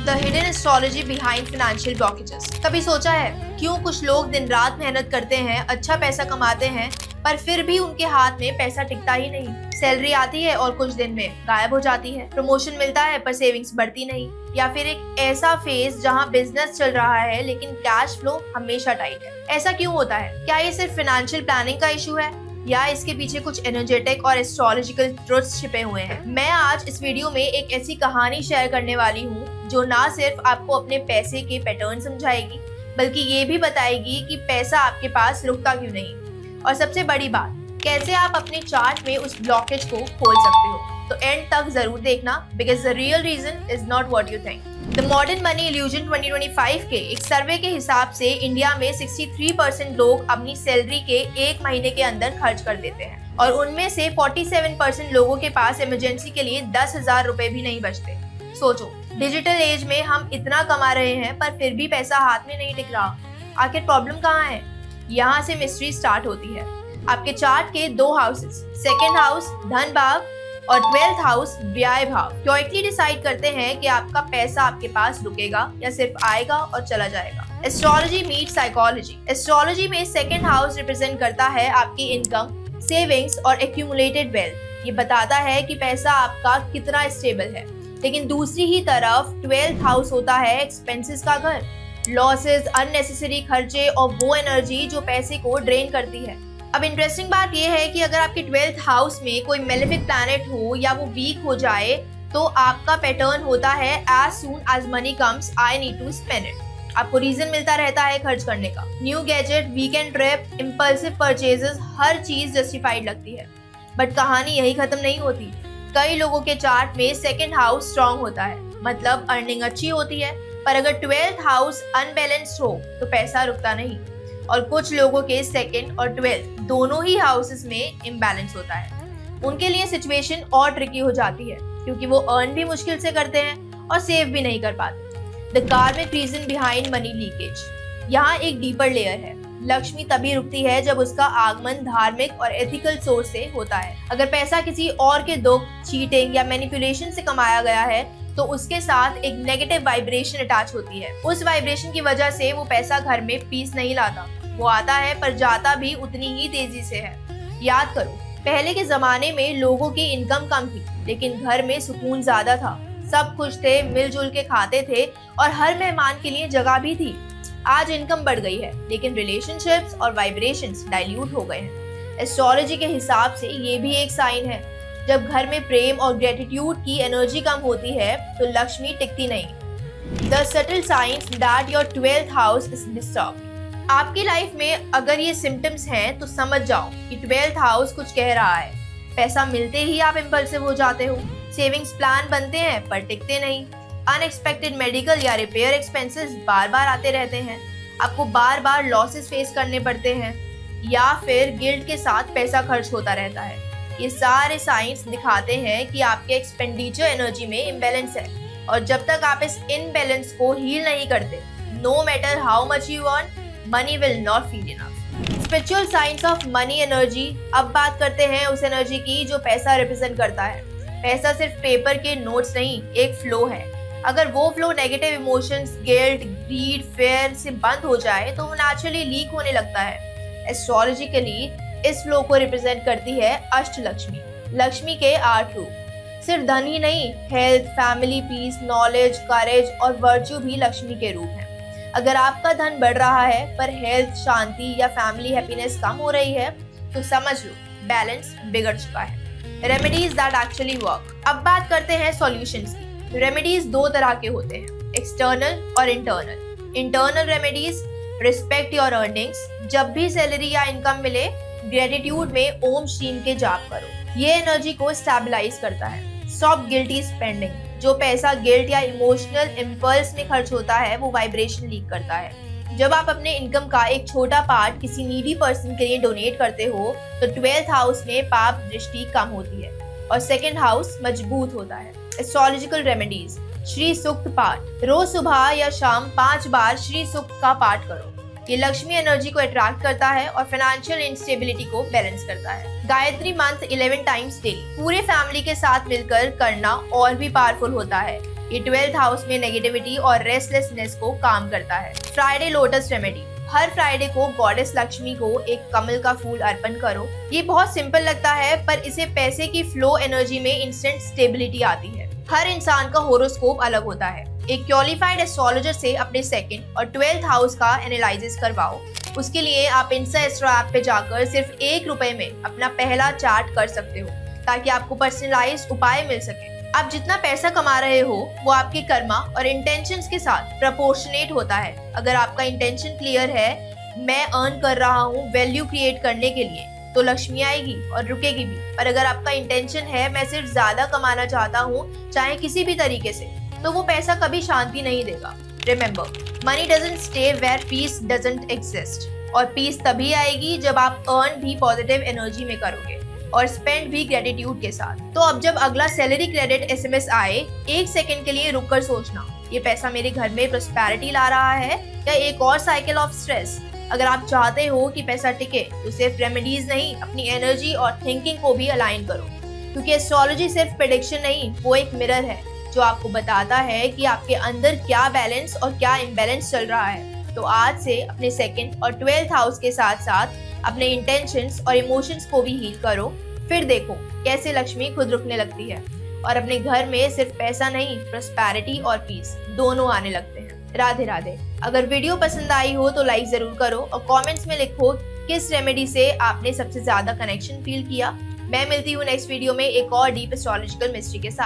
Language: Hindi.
The hidden astrology behind financial blockages. कभी सोचा है क्यों कुछ लोग दिन रात मेहनत करते हैं, अच्छा पैसा कमाते हैं, पर फिर भी उनके हाथ में पैसा टिकता ही नहीं। सैलरी आती है और कुछ दिन में गायब हो जाती है। प्रमोशन मिलता है पर सेविंग्स बढ़ती नहीं। या फिर एक ऐसा फेज जहां बिजनेस चल रहा है लेकिन कैश फ्लो हमेशा टाइट है। ऐसा क्यों होता है? क्या ये सिर्फ फाइनेंशियल प्लानिंग का इशू है या इसके पीछे कुछ एनर्जेटिक और एस्ट्रोलॉजिकल ट्रुथ्स छिपे हुए हैं? मैं आज इस वीडियो में एक ऐसी कहानी शेयर करने वाली हूँ जो ना सिर्फ आपको अपने पैसे के पैटर्न समझाएगी बल्कि ये भी बताएगी कि पैसा आपके पास रुकता क्यों नहीं, और सबसे बड़ी बात, कैसे आप अपने चार्ट में उस ब्लॉकेज को खोल सकते हो। तो एंड तक जरूर देखना, because the real reason is not what you think. The modern money illusion 2025 के एक सर्वे के हिसाब से इंडिया में 63% लोग अपनी सैलरी के एक महीने के अंदर खर्च कर देते हैं और उनमें से 47% लोगों के पास इमरजेंसी के लिए 10,000 रुपए भी नहीं बचते। सोचो, डिजिटल एज में हम इतना कमा रहे हैं पर फिर भी पैसा हाथ में नहीं टिक रहा। आखिर प्रॉब्लम कहाँ है? यहाँ से मिस्ट्री स्टार्ट होती है। आपके चार्ट के 2 हाउसेस, सेकेंड हाउस धन भाव और 12th हाउस व्यय भाव, क्योंकि डिसाइड करते हैं कि आपका पैसा आपके पास रुकेगा या सिर्फ आएगा और चला जाएगा। Astrology meet psychology. एस्ट्रोलॉजी में सेकेंड हाउस रिप्रेजेंट करता है आपकी इनकम, सेविंग्स और एक्यूमुलेटेड वेल्थ। ये बताता है कि पैसा आपका कितना स्टेबल है। लेकिन दूसरी ही तरफ 12th हाउस होता है एक्सपेंसेस का घर, लॉसेस, अननेसेसरी खर्चे और वो एनर्जी जो पैसे को ड्रेन करती है। अब इंटरेस्टिंग बात यह है कि अगर आपके 12th हाउस में कोई मेलेफिक प्लैनेट हो या वो वीक हो जाए तो आपका पैटर्न होता है as soon as money comes I need to spend it. आपको रीजन मिलता रहता है खर्च करने का। New gadget, weekend trip, impulsive purchases, हर चीज जस्टिफाइड लगती है। बट कहानी यही खत्म नहीं होती। कई लोगों के चार्ट में सेकेंड हाउस स्ट्रॉन्ग होता है, मतलब अर्निंग अच्छी होती है, पर अगर 12th हाउस अनबैलेंस्ड हो तो पैसा रुकता नहीं। और कुछ लोगों के सेकेंड और 12th दोनों ही हाउसेस में इम्बैलेंस होता है। उनके लिए सिचुएशन और ट्रिकी हो जाती है क्योंकि वो अर्न भी मुश्किल से करते हैं और सेव भी नहीं कर पाते। द कार्मिक रीजन बिहाइंड मनी लीकेज। यहाँ एक डीपर लेयर है। लक्ष्मी तभी रुकती है जब उसका आगमन धार्मिक और एथिकल सोर्स से होता है। अगर पैसा किसी और के दुख, चीटिंग या मैनिपुलेशन से कमाया गया है तो उसके साथ एक नेगेटिव वाइब्रेशन अटैच होती है। उस वाइब्रेशन की वजह से वो पैसा घर में पीस नहीं लाता। वो आता है पर जाता भी उतनी ही तेजी से है। याद करो, पहले के जमाने में लोगों की इनकम कम थी लेकिन घर में सुकून ज्यादा था। सब खुश थे, मिलजुल के खाते थे और हर मेहमान के लिए जगह भी थी। आज इनकम बढ़ गई है लेकिन रिलेशनशिप्स और वाइब्रेशंस डाइल्यूट हो गए हैं। एस्ट्रोलॉजी के हिसाब से ये भी एक साइन है। जब घर में प्रेम और ग्रेटिट्यूड की एनर्जी कम होती है तो लक्ष्मी टिकती नहीं। The subtle science that your 12th house is disturbed. आपकी लाइफ में अगर ये सिम्टम्स हैं तो समझ जाओ कि 12th हाउस कुछ कह रहा है। पैसा मिलते ही आप इम्पल्सिव हो जाते हो, सेविंग्स प्लान बनते हैं पर टिकते नहीं, अनएक्सपेक्टेड मेडिकल या रिपेयर एक्सपेंसेस बार बार आते रहते हैं, आपको बार बार लॉसेस फेस करने पड़ते हैं या फिर गिल्ट के साथ पैसा खर्च होता रहता है। ये सारे साइंस दिखाते हैं कि आपके एक्सपेंडिचर एनर्जी में इम्बैलेंस है और जब तक आप इस इम्बैलेंस को हील नहीं करते, no matter how much you earn, money will not feel enough. Spiritual science of money energy. अब बात करते हैं उस एनर्जी की जो पैसा रिप्रेजेंट करता है। पैसा सिर्फ पेपर के नोट्स नहीं, एक फ्लो है। अगर वो flow negative emotions, guilt, greed, fear से बंद हो जाए तो वो नेचुरली लीक होने लगता है। एस्ट्रोलॉजिकली इस फ्लो को रिप्रेजेंट करती है अष्टलक्ष्मी, लक्ष्मी के 8 रूप। सिर्फ धन ही नहीं, हेल्थ, फैमिली, पीस, नॉलेज, करेज और वर्च्यू भी लक्ष्मी के रूप हैं। अगर आपका धन बढ़ रहा है पर हेल्थ, शांति या फैमिली हैप्पीनेस कम हो रही है तो समझ लो बैलेंस बिगड़ चुका है। Remedies that actually work. अब बात करते हैं सॉल्यूशंस की। रेमेडीज 2 तरह के होते हैं, एक्सटर्नल और internal. Internal remedies, respect your earnings. जब भी सैलरी या इनकम मिले, ग्रेटिट्यूड में ओम श्रीम के जाप करो। ये एनर्जी को स्टेबलाइज करता है। Stop guilty spending. जो पैसा गिल्ट या इमोशनल इम्पल्स में खर्च होता है वो वाइब्रेशन लीक करता है। जब आप अपने इनकम का एक छोटा पार्ट किसी नीडी पर्सन के लिए डोनेट करते हो तो 12th हाउस में पाप दृष्टि कम होती है और सेकेंड हाउस मजबूत होता है। Astrological remedies. श्री सूक्त पाठ। रोज सुबह या शाम 5 बार श्री सूक्त का पाठ करो। ये लक्ष्मी एनर्जी को अट्रैक्ट करता है और फाइनेंशियल इंस्टेबिलिटी को बैलेंस करता है। गायत्री मंत्र 11 टाइम्स डेली पूरे फैमिली के साथ मिलकर करना और भी पावरफुल होता है। ये 12th हाउस में नेगेटिविटी और रेस्टलेसनेस को काम करता है। Friday lotus remedy. हर फ्राइडे को गॉडेस लक्ष्मी को एक कमल का फूल अर्पण करो। ये बहुत सिंपल लगता है, पर इसे पैसे की फ्लो एनर्जी में इंस्टेंट स्टेबिलिटी आती है। हर इंसान का होरोस्कोप अलग होता है। एक क्वालिफाइड एस्ट्रोलॉजर से अपने 2nd और 12th हाउस का एनालिसिस करवाओ। उसके लिए आप इंस्टा एस्ट्रो ऐप पे जाकर सिर्फ ₹1 में अपना पहला चार्ट कर सकते हो, ताकि आपको पर्सनलाइज्ड उपाय मिल सके। आप जितना पैसा कमा रहे हो वो आपके कर्मा और इंटेंशंस के साथ प्रोपोर्शनेट होता है। अगर आपका इंटेंशन क्लियर है, मैं अर्न कर रहा हूँ वैल्यू क्रिएट करने के लिए, तो लक्ष्मी आएगी और रुकेगी भी। पर अगर आपका इंटेंशन है मैं सिर्फ ज्यादा कमाना चाहता हूँ, चाहे किसी भी तरीके से, तो वो पैसा कभी शांति नहीं देगा। Remember, money doesn't stay where peace doesn't exist. और पीस तभी आएगी जब आप अर्न भी पॉजिटिव एनर्जी में करोगे और स्पेंड भी ग्रेटिट्यूड के साथ। तो अब जब अगला सैलरी क्रेडिट SMS आए, 1 सेकंड के लिए रुककर सोचना, ये पैसा मेरे घर में प्रोस्पेरिटी ला रहा है या एक और साइकिल ऑफ स्ट्रेस। अगर आप चाहते हो कि पैसा टिके, तो सिर्फ रेमेडीज नहीं, अपनी एनर्जी और थिंकिंग को भी अलाइन करो, क्योंकि एस्ट्रोलॉजी सिर्फ प्रेडिक्शन नहीं, वो एक मिरर है जो आपको बताता है कि आपके अंदर क्या बैलेंस और क्या इम्बैलेंस चल रहा है। तो आज से अपने 2nd और 12th हाउस के साथ साथ अपने इंटेंशंस और इमोशंस को भी हील करो। फिर देखो कैसे लक्ष्मी खुद रुकने लगती है और अपने घर में सिर्फ पैसा नहीं, प्रोस्पेरिटी और पीस दोनों आने लगते हैं। राधे राधे। अगर वीडियो पसंद आई हो तो लाइक जरूर करो और कमेंट्स में लिखो किस रेमेडी से आपने सबसे ज्यादा कनेक्शन फील किया। मैं मिलती हूँ नेक्स्ट वीडियो में एक और डीप एस्ट्रोलॉजिकल मिस्ट्री के साथ।